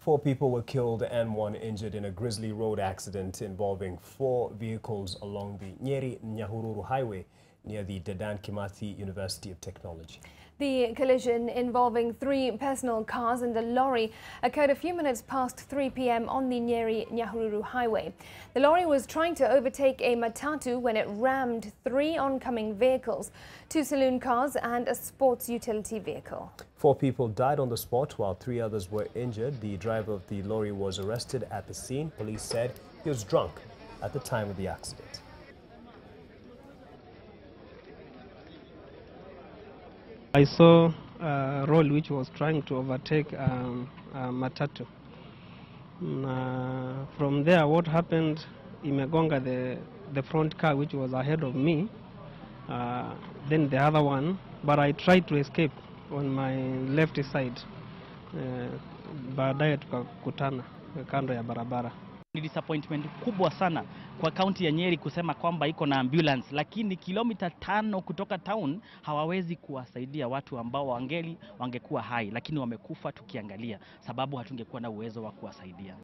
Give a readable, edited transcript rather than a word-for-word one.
4 people were killed and 1 injured in a grisly road accident involving 4 vehicles along the Nyeri Nyahururu highway near the Deadan Kimathi University of Technology. The collision involving 3 personal cars and a lorry occurred a few minutes past 3 p.m. on the Nyeri Nyahururu highway. The lorry was trying to overtake a matatu when it rammed 3 oncoming vehicles, 2 saloon cars and a sports utility vehicle. 4 people died on the spot while 3 others were injured. The driver of the lorry was arrested at the scene. Police said he was drunk at the time of the accident. I saw a lorry which was trying to overtake a matatu. From there, what happened, imegonga the front car which was ahead of me, then the other one, but I tried to escape on my left side. Baadaye tukakutana kando ya barabara. Ni disappointment kubwa sana kwa kaunti ya Nyeri kusema kwamba iko na ambulance, lakini kilomita 5 kutoka town hawawezi kuwasaidia watu ambao wangekuwa hai, lakini wamekufa tukiangalia, sababu hatungekuwa na uwezo wa kuwasaidia.